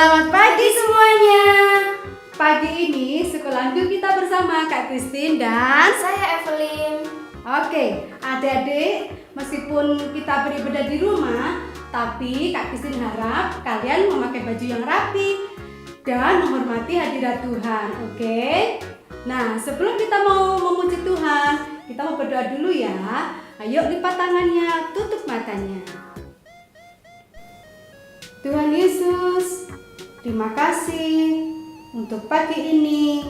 Selamat pagi semuanya. Pagi ini sekolah minggu kita bersama Kak Christine dan Saya Evelyn. Oke, adik-adik, meskipun kita beribadah di rumah, tapi Kak Christine harap kalian memakai baju yang rapi dan menghormati hadirat Tuhan. Oke? Nah, sebelum kita mau memuji Tuhan, kita mau berdoa dulu ya. Ayo lipat tangannya, tutup matanya. Tuhan Yesus, terima kasih untuk pagi ini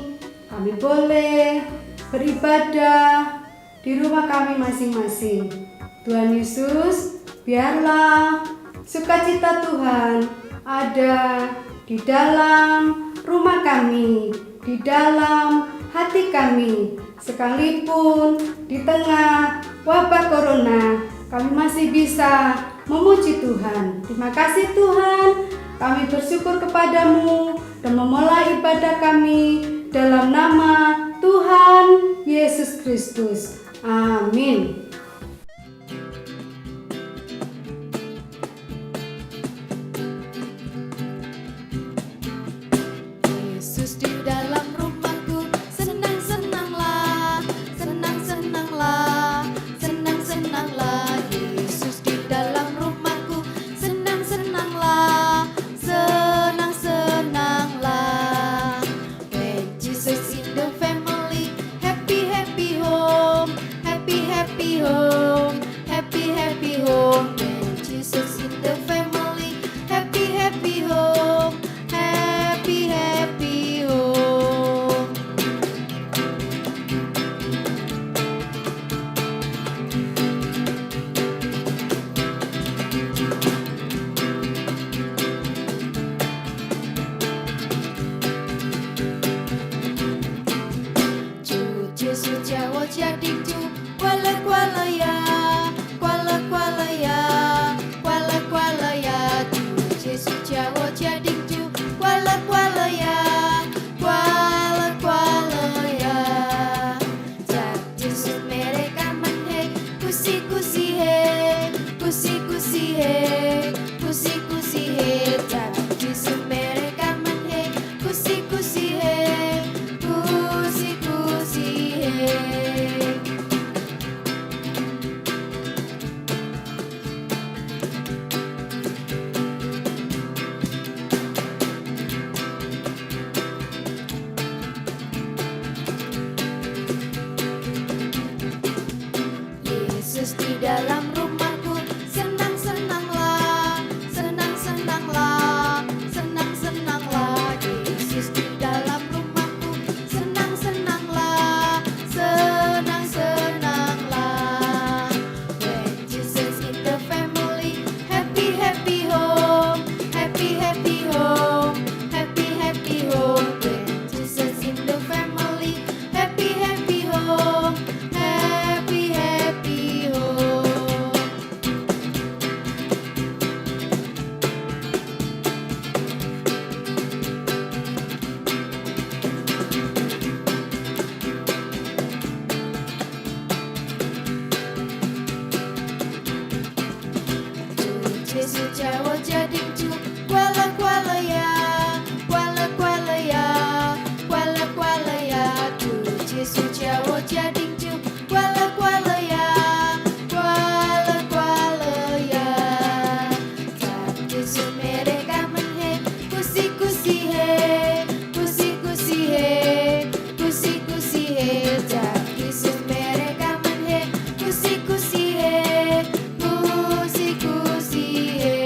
kami boleh beribadah di rumah kami masing-masing. Tuhan Yesus, biarlah sukacita Tuhan ada di dalam rumah kami, di dalam hati kami, sekalipun di tengah wabah corona, kami masih bisa memuji Tuhan. Terima kasih Tuhan, kami bersyukur kepadamu dan memulai ibadah kami dalam nama Tuhan Yesus Kristus. Amin. Yesus di dalam rumahku, senang-senanglah, senang-senanglah, senang-senanglah. Yesus di dalam rumahku, senang-senanglah, senang-senanglah. When Jesus in the family, happy happy home, happy happy home, happy happy home. When Jesus in the family, happy happy home, happy happy home.主耶稣叫我家定主，快乐快乐呀，快乐快乐呀，快乐快乐呀。主耶稣叫我家定主，快乐快乐呀，快乐快乐ya. Jab Yesus mereka menhe, kusi kusi he, kusi kusi he, kusi kusi he. Jab Yesus mereka menhe, kusi kusi he, kusi kusi he. Yesus di dalam rumahku, senang-senanglah, senang-senanglah, senang-senanglah. Yesus di dalam rumahku, senang-senanglah, senang-senanglah. When Jesus in the family, happy happy home, happy happy home, happy happy home. When Jesus in the family, happy happy home, happy happy home.主耶稣叫我家定主，快乐快乐呀，快乐快乐呀，快乐快乐呀。主耶稣叫我家定主，快乐快乐呀，快乐快乐ya. Jab Yesus mereka menhe, kusi kusi he, kusi kusi he, kusi kusi he. Jab Yesus mereka menhe, kusi kusi he, kusi kusi he.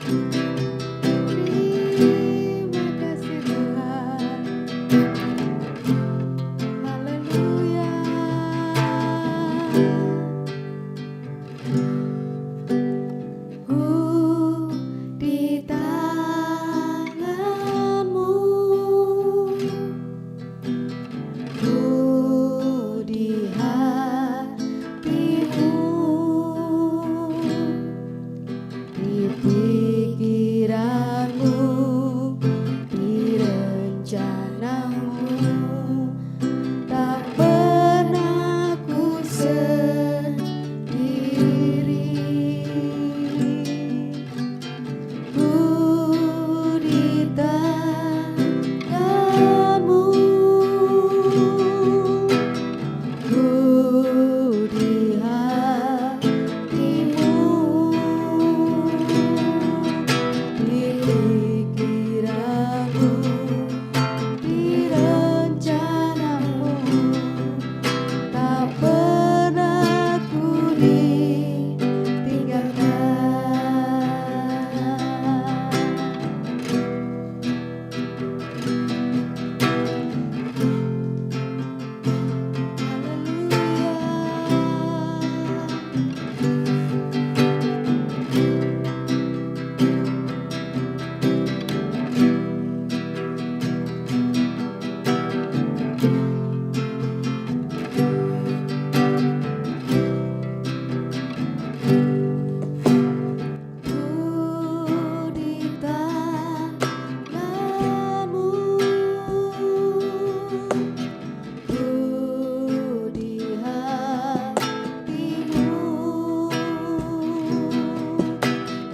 Terima kasih Tuhan. Haleluya. Ku di tangan-Mu, ku di hati-Mu, di pikiran-Mu, di rencana-Mu, tak pernah ku sendiri. Ku di tangan-Mu, ku di hati-Mu, di pikiran-Mu, di rencana-Mu, tak pernah ku ditinggalkan. Ku di tangan-Mu, ku di hati-Mu,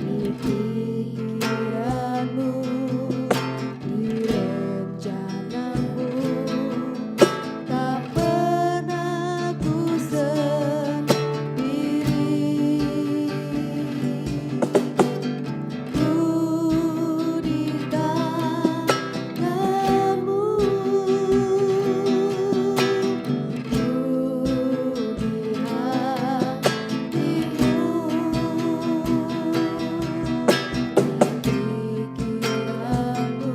di pikiran-Mu, di rencana-Mu, tak pernah ku sendiri. Ku di tangan-Mu, ku di hati-Mu, di pikiran-Mu,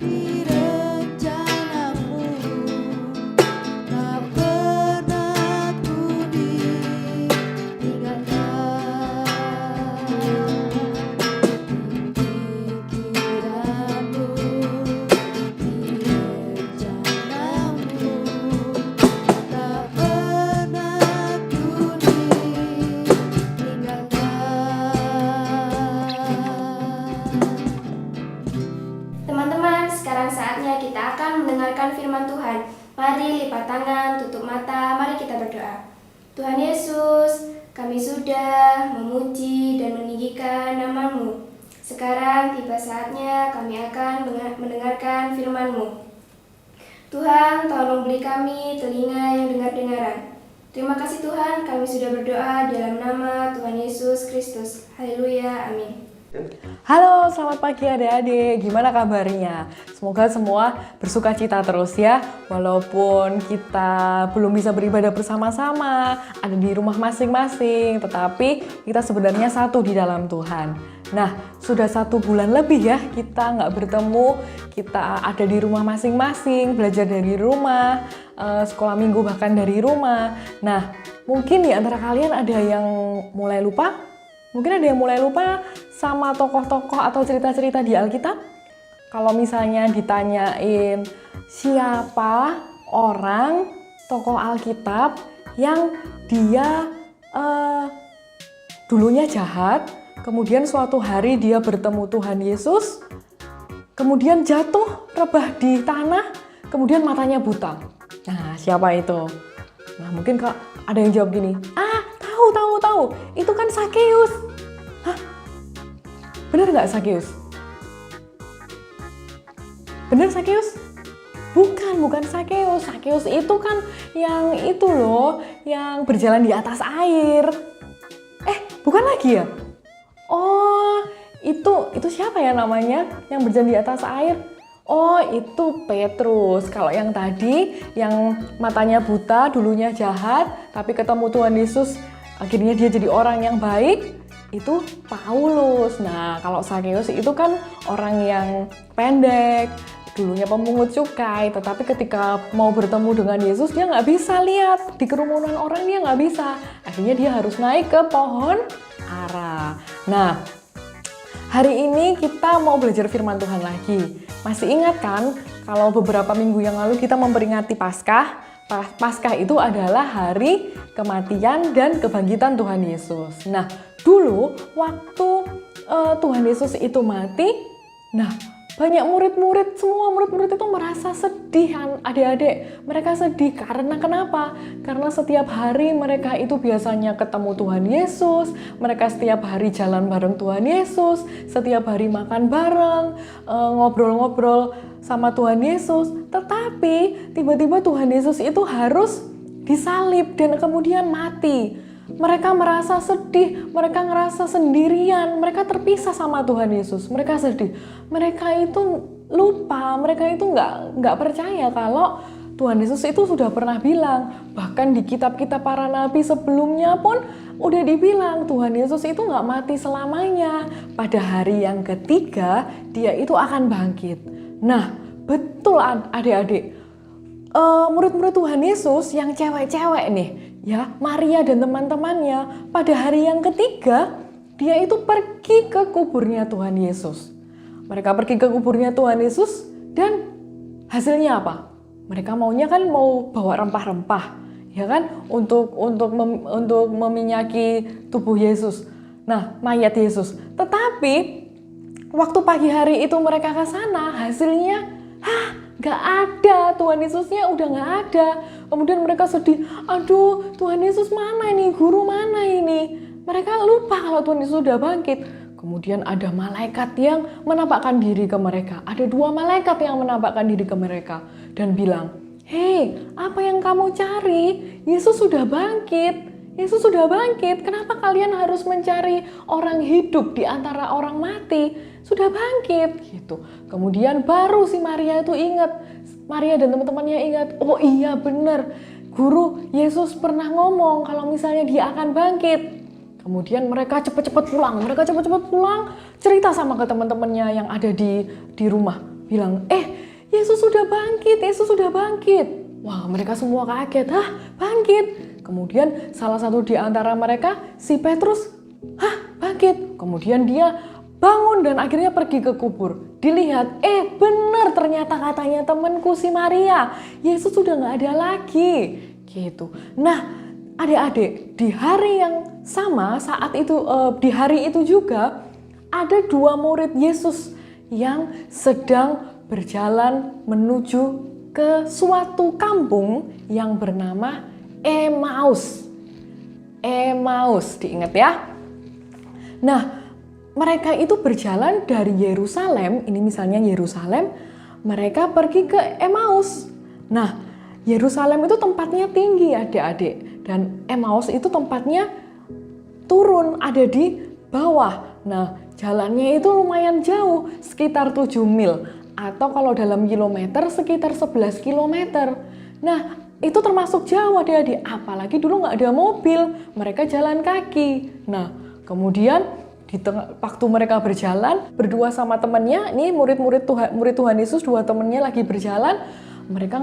di rencana-Mu, tak pernah ku ditinggalkan. Di pikiran-Mu, di rencana-Mu, tak pernah ku ditinggalkan. Teman-teman, sekarang saatnya kita akan mendengarkan firman Tuhan. Mari lipat tangan, tutup mata, mari kita berdoa. Tuhan Yesus, kami sudah memuji dan meninggikan nama-Mu. Sekarang tiba saatnya kami akan mendengarkan firman-Mu. Tuhan, tolong beri kami telinga yang dengar-dengaran. Terima kasih Tuhan, kami sudah berdoa dalam nama Tuhan Yesus Kristus. Haleluya, amin. Halo, selamat pagi adik-adik. Gimana kabarnya? Semoga semua bersuka cita terus ya. Walaupun kita belum bisa beribadah bersama-sama, ada di rumah masing-masing, tetapi kita sebenarnya satu di dalam Tuhan. Nah, sudah 1 bulan lebih ya kita nggak bertemu, kita ada di rumah masing-masing, belajar dari rumah, sekolah minggu bahkan dari rumah. Nah, mungkin di antara kalian ada yang mulai lupa. Mungkin ada yang mulai lupa sama tokoh-tokoh atau cerita-cerita di Alkitab. Kalau misalnya ditanyain siapa orang tokoh Alkitab yang dia dulunya jahat, kemudian suatu hari dia bertemu Tuhan Yesus, kemudian jatuh rebah di tanah, kemudian matanya buta. Nah, siapa itu? Nah, mungkin ada yang jawab gini, tahu, itu kan Sakeus. Hah? Benar nggak Sakeus? Benar Sakeus? Bukan Sakeus. Sakeus itu kan yang itu loh, yang berjalan di atas air. Bukan lagi ya? Oh, itu siapa ya namanya yang berjalan di atas air? Oh, itu Petrus. Kalau yang tadi, yang matanya buta, dulunya jahat, tapi ketemu Tuhan Yesus, akhirnya dia jadi orang yang baik. itu Paulus. Nah, kalau Sakeus itu kan orang yang pendek, dulunya pemungut cukai, tetapi ketika mau bertemu dengan Yesus dia nggak bisa lihat di kerumunan orang, dia nggak bisa. Akhirnya dia harus naik ke pohon ara. Nah, hari ini kita mau belajar firman Tuhan lagi. Masih ingat kan kalau beberapa minggu yang lalu kita memperingati Paskah? Paskah itu adalah hari kematian dan kebangkitan Tuhan Yesus. Nah, dulu waktu Tuhan Yesus itu mati, nah banyak murid-murid, semua murid-murid itu merasa sedih, adik-adik. Mereka sedih karena kenapa? Karena setiap hari mereka itu biasanya ketemu Tuhan Yesus, mereka setiap hari jalan bareng Tuhan Yesus, setiap hari makan bareng, ngobrol-ngobrol sama Tuhan Yesus. Tetapi tiba-tiba Tuhan Yesus itu harus disalib dan kemudian mati. Mereka merasa sedih, mereka ngerasa sendirian, mereka terpisah sama Tuhan Yesus, mereka sedih. Mereka itu lupa, mereka itu nggak percaya kalau Tuhan Yesus itu sudah pernah bilang. Bahkan di kitab-kitab para nabi sebelumnya pun udah dibilang Tuhan Yesus itu nggak mati selamanya. Pada hari yang ketiga dia itu akan bangkit. Nah, betul adik-adik, murid-murid Tuhan Yesus yang cewek-cewek nih, ya, Maria dan teman-temannya, pada hari yang ketiga dia itu pergi ke kuburnya Tuhan Yesus. Mereka pergi ke kuburnya Tuhan Yesus dan hasilnya apa? Mereka maunya kan mau bawa rempah-rempah, ya kan, untuk meminyaki tubuh Yesus. Nah, mayat Yesus. Tetapi waktu pagi hari itu mereka ke sana, hasilnya gak ada, Tuhan Yesusnya udah gak ada. Kemudian mereka sedih, aduh Tuhan Yesus mana ini, guru mana ini. Mereka lupa kalau Tuhan Yesus sudah bangkit. Kemudian ada malaikat yang menampakkan diri ke mereka. Ada 2 malaikat yang menampakkan diri ke mereka dan bilang, hei, apa yang kamu cari? Yesus sudah bangkit. Yesus sudah bangkit, kenapa kalian harus mencari orang hidup di antara orang mati? Sudah bangkit, gitu. Kemudian baru si Maria itu ingat, Maria dan teman-temannya ingat, oh iya benar, guru Yesus pernah ngomong kalau misalnya dia akan bangkit. Kemudian mereka cepat-cepat pulang, cerita sama ke teman-temannya yang ada di rumah, bilang, Yesus sudah bangkit. Wah, mereka semua kaget, bangkit. Kemudian salah satu di antara mereka, si Petrus, bangkit. Kemudian dia bangun dan akhirnya pergi ke kubur. Dilihat, benar ternyata katanya temanku si Maria, Yesus sudah gak ada lagi. Gitu. Nah, adik-adik, di hari yang sama saat itu, di hari itu juga ada 2 murid Yesus yang sedang berjalan menuju ke suatu kampung yang bernama Emmaus. Emmaus, diingat ya. Nah, mereka itu berjalan dari Yerusalem, ini misalnya Yerusalem, mereka pergi ke Emmaus. Nah, Yerusalem itu tempatnya tinggi adik-adik, dan Emmaus itu tempatnya turun, ada di bawah. Nah, jalannya itu lumayan jauh, sekitar 7 mil, atau kalau dalam kilometer sekitar 11 kilometer. Nah, itu termasuk jauh adik-adik, apalagi dulu nggak ada mobil, mereka jalan kaki. Nah, kemudian waktu mereka berjalan berdua sama temannya, nih murid Tuhan Yesus, 2 temannya lagi berjalan, mereka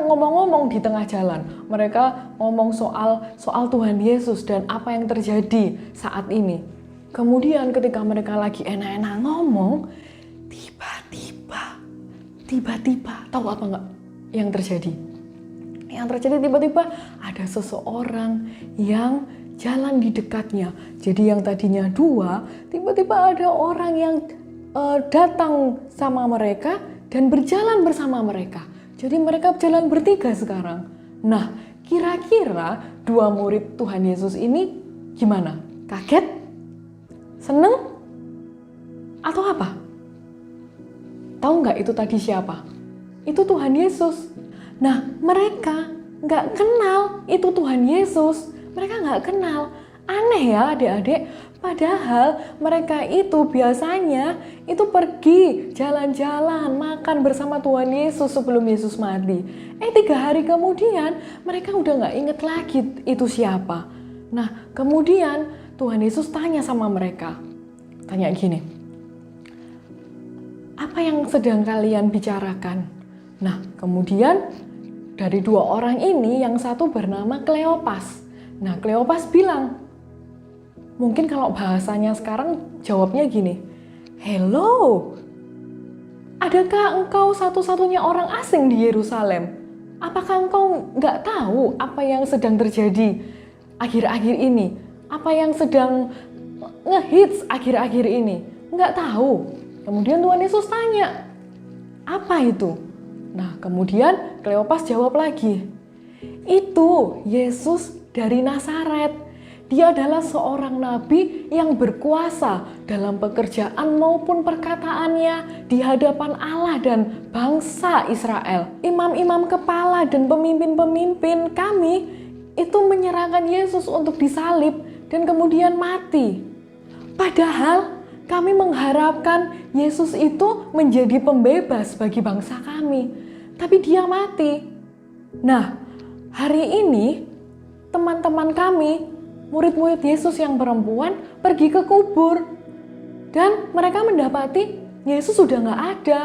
ngomong-ngomong di tengah jalan. Mereka ngomong soal Tuhan Yesus dan apa yang terjadi saat ini. Kemudian ketika mereka lagi enak-enak ngomong, tiba-tiba, tahu apa enggak yang terjadi? Yang terjadi tiba-tiba ada seseorang yang jalan di dekatnya. Jadi yang tadinya 2, tiba-tiba ada orang yang datang sama mereka dan berjalan bersama mereka. Jadi mereka jalan bertiga sekarang. Nah, kira-kira 2 murid Tuhan Yesus ini gimana? Kaget? Seneng? Atau apa? Tahu nggak itu tadi siapa? Itu Tuhan Yesus. Nah, mereka nggak kenal itu Tuhan Yesus. Mereka nggak kenal. Aneh ya adik-adik. Padahal mereka itu biasanya itu pergi jalan-jalan, makan bersama Tuhan Yesus sebelum Yesus mati. 3 hari kemudian mereka udah nggak inget lagi itu siapa. Nah, kemudian Tuhan Yesus tanya sama mereka. Tanya gini, apa yang sedang kalian bicarakan? Nah, kemudian dari dua orang ini, yang satu bernama Kleopas. Nah, Kleopas bilang, mungkin kalau bahasanya sekarang jawabnya gini, hello, adakah engkau satu-satunya orang asing di Yerusalem? Apakah engkau nggak tahu apa yang sedang terjadi akhir-akhir ini? Apa yang sedang ngehits akhir-akhir ini? Nggak tahu. Kemudian Tuhan Yesus tanya, apa itu? Nah, kemudian Kleopas jawab lagi, itu Yesus dari Nazaret. Dia adalah seorang nabi yang berkuasa dalam pekerjaan maupun perkataannya di hadapan Allah dan bangsa Israel. Imam-imam kepala dan pemimpin-pemimpin kami itu menyerahkan Yesus untuk disalib dan kemudian mati. Padahal kami mengharapkan Yesus itu menjadi pembebas bagi bangsa kami. Tapi dia mati. Nah, hari ini teman-teman kami, murid-murid Yesus yang perempuan pergi ke kubur dan mereka mendapati Yesus sudah nggak ada,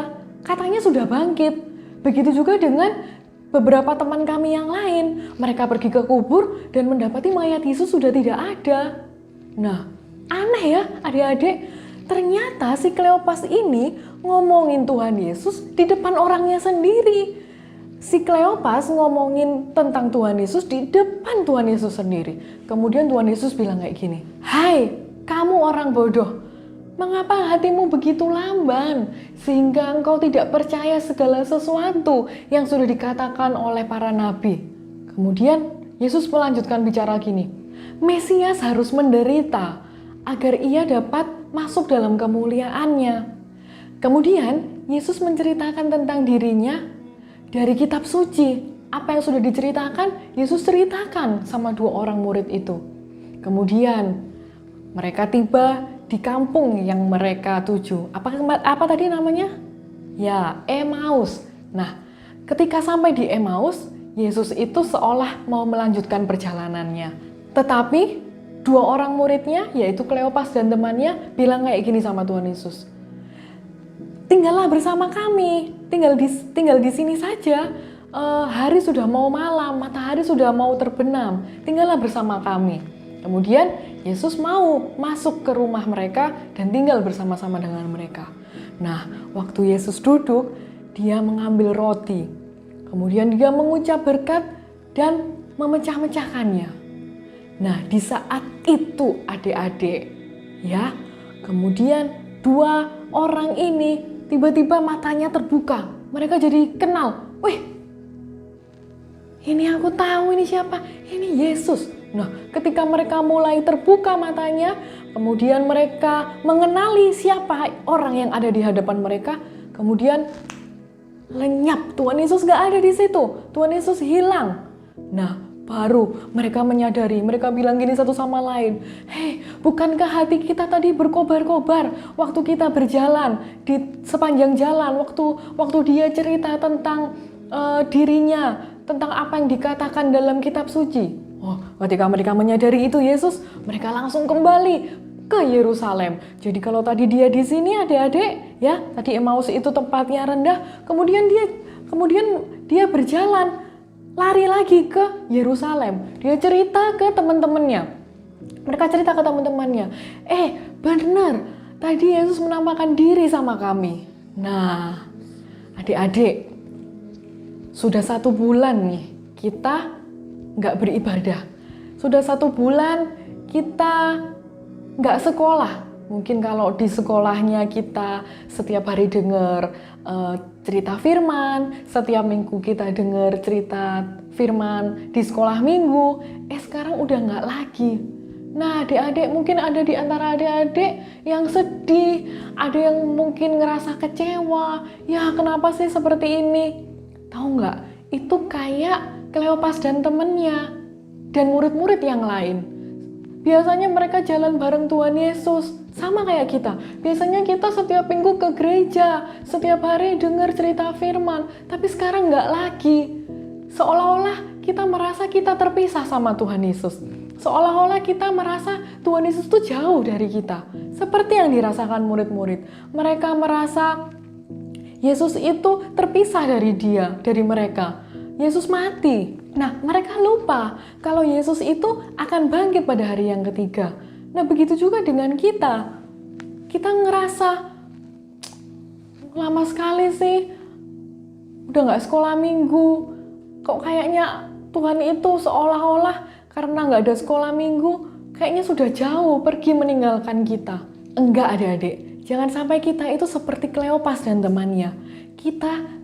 katanya sudah bangkit. Begitu juga dengan beberapa teman kami yang lain, mereka pergi ke kubur dan mendapati mayat Yesus sudah tidak ada. Nah, aneh ya adik-adik, ternyata si Kleopas ini ngomongin Tuhan Yesus di depan orangnya sendiri. Si Kleopas ngomongin tentang Tuhan Yesus di depan Tuhan Yesus sendiri. Kemudian Tuhan Yesus bilang kayak gini, hai kamu orang bodoh, mengapa hatimu begitu lamban sehingga engkau tidak percaya segala sesuatu yang sudah dikatakan oleh para nabi. Kemudian Yesus melanjutkan bicara gini, Mesias harus menderita agar ia dapat masuk dalam kemuliaannya. Kemudian Yesus menceritakan tentang dirinya dari kitab suci. Apa yang sudah diceritakan, Yesus ceritakan sama dua orang murid itu. Kemudian mereka tiba di kampung yang mereka tuju. Apa tadi namanya? Ya, Emmaus. Nah, ketika sampai di Emmaus, Yesus itu seolah mau melanjutkan perjalanannya. Tetapi dua orang muridnya, yaitu Kleopas dan temannya, bilang kayak gini sama Tuhan Yesus, tinggallah bersama kami, tinggal di sini saja. Hari sudah mau malam, matahari sudah mau terbenam, tinggallah bersama kami. Kemudian Yesus mau masuk ke rumah mereka dan tinggal bersama-sama dengan mereka. Nah, waktu Yesus duduk, dia mengambil roti. Kemudian dia mengucap berkat dan memecah-mecahkannya. Nah, di saat itu adik-adik, ya, kemudian dua orang ini tiba-tiba matanya terbuka. Mereka jadi kenal. Wih, ini aku tahu ini siapa? Ini Yesus. Nah, ketika mereka mulai terbuka matanya, kemudian mereka mengenali siapa orang yang ada di hadapan mereka, kemudian lenyap. Tuhan Yesus gak ada di situ. Tuhan Yesus hilang. Nah, baru mereka menyadari, mereka bilang gini satu sama lain, hei, bukankah hati kita tadi berkobar-kobar waktu kita berjalan di sepanjang jalan, waktu dia cerita tentang dirinya, tentang apa yang dikatakan dalam kitab suci. Oh, ketika mereka menyadari itu Yesus, mereka langsung kembali ke Yerusalem. Jadi kalau tadi dia di sini adik-adik, ya, tadi Emmaus itu tempatnya rendah, kemudian dia berjalan lari lagi ke Yerusalem. Dia cerita ke teman-temannya. Mereka cerita ke teman-temannya, benar, tadi Yesus menampakkan diri sama kami. Nah, adik-adik, sudah 1 bulan nih kita nggak beribadah. Sudah 1 bulan kita nggak sekolah. Mungkin kalau di sekolahnya kita setiap hari dengar cerita firman, setiap minggu kita dengar cerita firman di sekolah minggu, sekarang udah nggak lagi. Nah, adik-adik, mungkin ada di antara adik-adik yang sedih, ada yang mungkin ngerasa kecewa, ya kenapa sih seperti ini? Tahu nggak, itu kayak Kleopas dan temennya, dan murid-murid yang lain. Biasanya mereka jalan bareng Tuhan Yesus, sama kayak kita. Biasanya kita setiap minggu ke gereja, setiap hari dengar cerita firman, tapi sekarang nggak lagi. Seolah-olah kita merasa kita terpisah sama Tuhan Yesus. Seolah-olah kita merasa Tuhan Yesus tuh jauh dari kita. Seperti yang dirasakan murid-murid. Mereka merasa Yesus itu terpisah dari mereka. Yesus mati. Nah, mereka lupa kalau Yesus itu akan bangkit pada hari yang ketiga. Nah, begitu juga dengan kita. Kita ngerasa, lama sekali sih, udah gak sekolah minggu. Kok kayaknya Tuhan itu seolah-olah karena gak ada sekolah minggu, kayaknya sudah jauh pergi meninggalkan kita. Enggak, adik-adik. Jangan sampai kita itu seperti Kleopas dan temannya. Mereka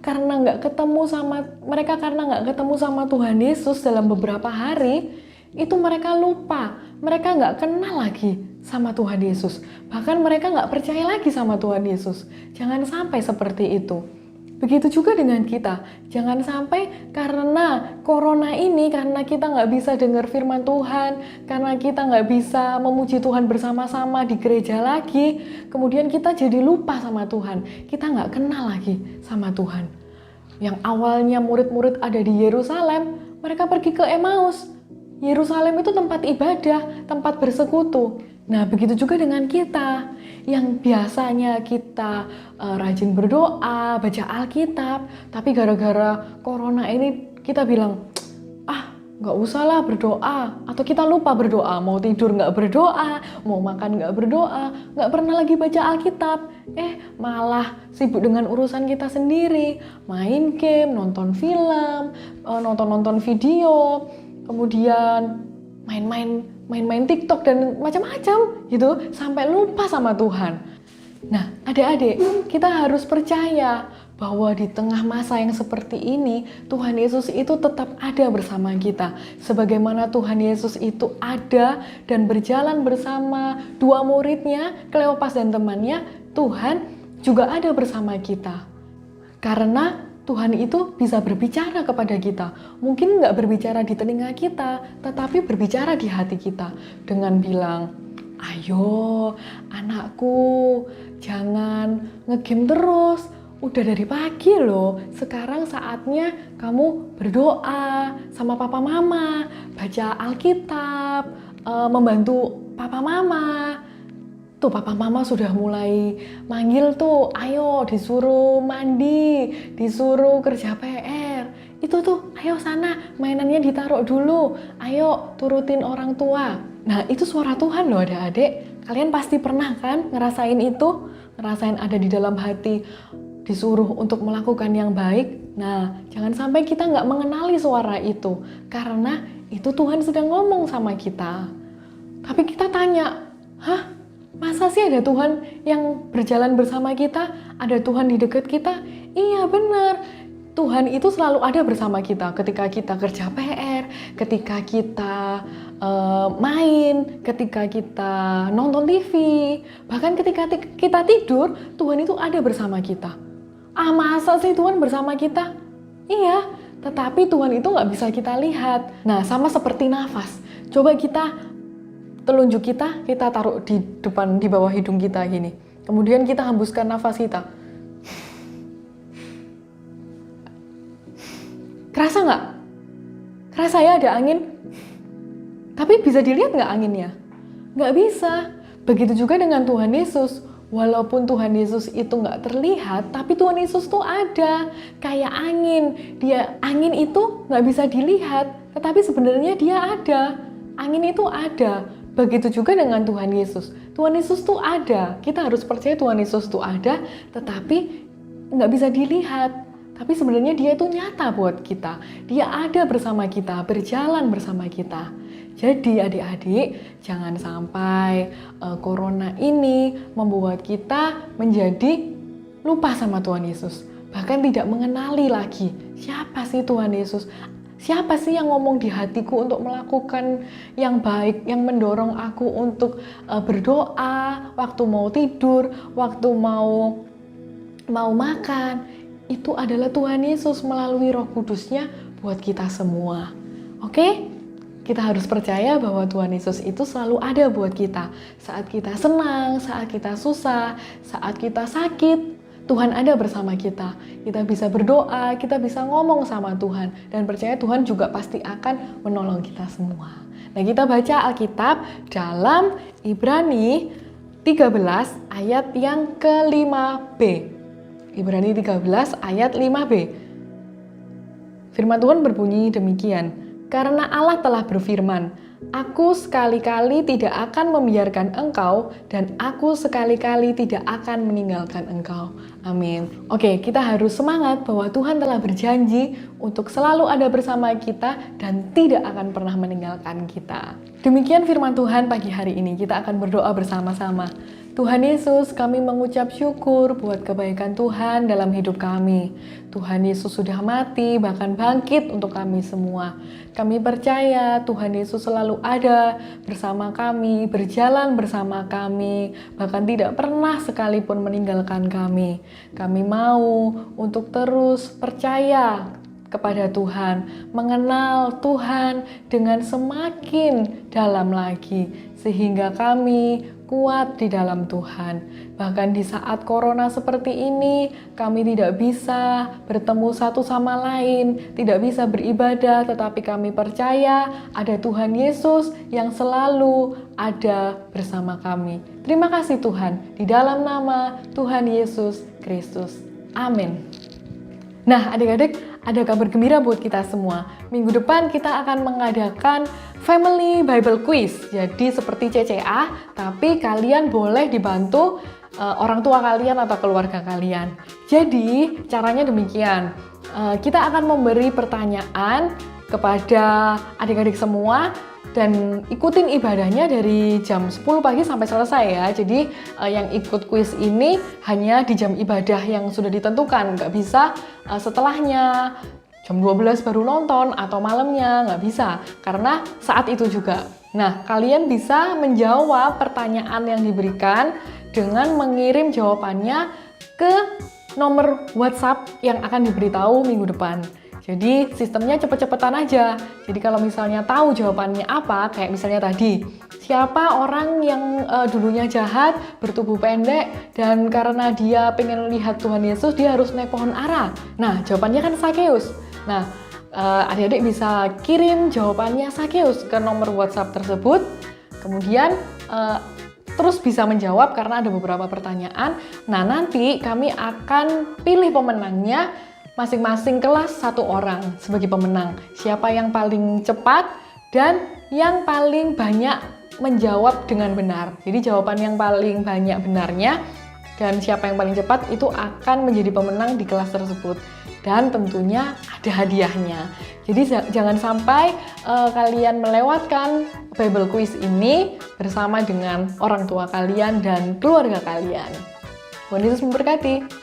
karena nggak ketemu sama Tuhan Yesus dalam beberapa hari, itu mereka lupa. Mereka nggak kenal lagi sama Tuhan Yesus. Bahkan mereka nggak percaya lagi sama Tuhan Yesus. Jangan sampai seperti itu. Begitu juga dengan kita. Jangan sampai karena corona ini, karena kita nggak bisa dengar firman Tuhan, karena kita nggak bisa memuji Tuhan bersama-sama di gereja lagi, kemudian kita jadi lupa sama Tuhan. Kita nggak kenal lagi sama Tuhan. Yang awalnya murid-murid ada di Yerusalem, mereka pergi ke Emmaus. Yerusalem itu tempat ibadah, tempat bersekutu. Nah, begitu juga dengan kita yang biasanya kita rajin berdoa, baca Alkitab, tapi gara-gara corona ini kita bilang, nggak usah lah berdoa, atau kita lupa berdoa, mau tidur nggak berdoa, mau makan nggak berdoa, nggak pernah lagi baca Alkitab, malah sibuk dengan urusan kita sendiri, main game, nonton film, nonton video, kemudian main TikTok dan macam-macam gitu, sampai lupa sama Tuhan. Nah, adik-adik, kita harus percaya bahwa di tengah masa yang seperti ini, Tuhan Yesus itu tetap ada bersama kita. Sebagaimana Tuhan Yesus itu ada dan berjalan bersama dua muridnya, Kleopas dan temannya, Tuhan juga ada bersama kita. Karena Tuhan itu bisa berbicara kepada kita. Mungkin nggak berbicara di telinga kita, tetapi berbicara di hati kita. Dengan bilang, ayo anakku, jangan ngegame terus. Udah dari pagi loh, sekarang saatnya kamu berdoa sama papa mama, baca Alkitab, membantu papa mama. Tuh papa mama sudah mulai manggil tuh, ayo disuruh mandi, disuruh kerja PR. Itu tuh, ayo sana mainannya ditaruh dulu, ayo turutin orang tua. Nah, itu suara Tuhan loh adik-adik. Kalian pasti pernah kan ngerasain itu? Ngerasain ada di dalam hati, disuruh untuk melakukan yang baik. Nah, jangan sampai kita nggak mengenali suara itu. Karena itu Tuhan sedang ngomong sama kita. Tapi kita tanya, masa sih ada Tuhan yang berjalan bersama kita? Ada Tuhan di dekat kita? Iya benar. Tuhan itu selalu ada bersama kita ketika kita kerja PR, ketika kita main, ketika kita nonton TV, bahkan ketika kita tidur, Tuhan itu ada bersama kita. Masa sih Tuhan bersama kita? Iya, tetapi Tuhan itu nggak bisa kita lihat. Nah, sama seperti nafas. Coba telunjuk kita taruh di bawah hidung kita gini. Kemudian kita hembuskan nafas kita. Kerasa nggak? Kerasa ya ada angin? Tapi bisa dilihat nggak anginnya? Nggak bisa. Begitu juga dengan Tuhan Yesus. Walaupun Tuhan Yesus itu nggak terlihat, tapi Tuhan Yesus tuh ada. Kayak angin. Angin itu nggak bisa dilihat, tetapi sebenarnya dia ada. Angin itu ada. Begitu juga dengan Tuhan Yesus. Tuhan Yesus tuh ada. Kita harus percaya Tuhan Yesus tuh ada, tetapi nggak bisa dilihat. Tapi sebenarnya dia itu nyata buat kita. Dia ada bersama kita, berjalan bersama kita. Jadi adik-adik, jangan sampai corona ini membuat kita menjadi lupa sama Tuhan Yesus. Bahkan tidak mengenali lagi siapa sih Tuhan Yesus. Siapa sih yang ngomong di hatiku untuk melakukan yang baik, yang mendorong aku untuk berdoa, waktu mau tidur, waktu mau makan. Itu adalah Tuhan Yesus melalui Roh Kudus-Nya buat kita semua. Oke? Kita harus percaya bahwa Tuhan Yesus itu selalu ada buat kita. Saat kita senang, saat kita susah, saat kita sakit, Tuhan ada bersama kita. Kita bisa berdoa, kita bisa ngomong sama Tuhan. Dan percaya Tuhan juga pasti akan menolong kita semua. Nah, kita baca Alkitab dalam Ibrani 13 ayat yang ke-5b. Ibrani 13 ayat 5b. Firman Tuhan berbunyi demikian, karena Allah telah berfirman, aku sekali-kali tidak akan membiarkan engkau dan aku sekali-kali tidak akan meninggalkan engkau. Amin. Oke, kita harus semangat bahwa Tuhan telah berjanji untuk selalu ada bersama kita dan tidak akan pernah meninggalkan kita. Demikian firman Tuhan pagi hari ini. Kita akan berdoa bersama-sama. Tuhan Yesus, kami mengucap syukur buat kebaikan Tuhan dalam hidup kami. Tuhan Yesus sudah mati, bahkan bangkit untuk kami semua. Kami percaya Tuhan Yesus selalu ada bersama kami, berjalan bersama kami, bahkan tidak pernah sekalipun meninggalkan kami. Kami mau untuk terus percaya kepada Tuhan, mengenal Tuhan dengan semakin dalam lagi, sehingga kami kuat di dalam Tuhan. Bahkan di saat corona seperti ini, kami tidak bisa bertemu satu sama lain, tidak bisa beribadah, tetapi kami percaya ada Tuhan Yesus yang selalu ada bersama kami. Terima kasih Tuhan, di dalam nama Tuhan Yesus Kristus. Amin. Nah, adik-adik, ada kabar gembira buat kita semua. Minggu depan kita akan mengadakan Family Bible Quiz. Jadi seperti CCA, tapi kalian boleh dibantu orang tua kalian atau keluarga kalian. Jadi caranya demikian. Kita akan memberi pertanyaan kepada adik-adik semua dan ikutin ibadahnya dari jam 10 pagi sampai selesai ya. Jadi yang ikut kuis ini hanya di jam ibadah yang sudah ditentukan, nggak bisa setelahnya jam 12 baru nonton atau malamnya, nggak bisa karena saat itu juga. Nah, kalian bisa menjawab pertanyaan yang diberikan dengan mengirim jawabannya ke nomor WhatsApp yang akan diberitahu minggu depan. Jadi sistemnya cepet-cepetan aja. Jadi kalau misalnya tahu jawabannya apa, kayak misalnya tadi, siapa orang yang dulunya jahat, bertubuh pendek, dan karena dia pengen lihat Tuhan Yesus, dia harus naik pohon ara. Nah, jawabannya kan Sakeus. Nah, adik-adik bisa kirim jawabannya Sakeus ke nomor WhatsApp tersebut. Kemudian terus bisa menjawab karena ada beberapa pertanyaan. Nah, nanti kami akan pilih pemenangnya. Masing-masing kelas satu orang sebagai pemenang. Siapa yang paling cepat dan yang paling banyak menjawab dengan benar. Jadi jawaban yang paling banyak benarnya dan siapa yang paling cepat itu akan menjadi pemenang di kelas tersebut. Dan tentunya ada hadiahnya. Jadi jangan sampai kalian melewatkan Bible Quiz ini bersama dengan orang tua kalian dan keluarga kalian. Tuhan Yesus memberkati.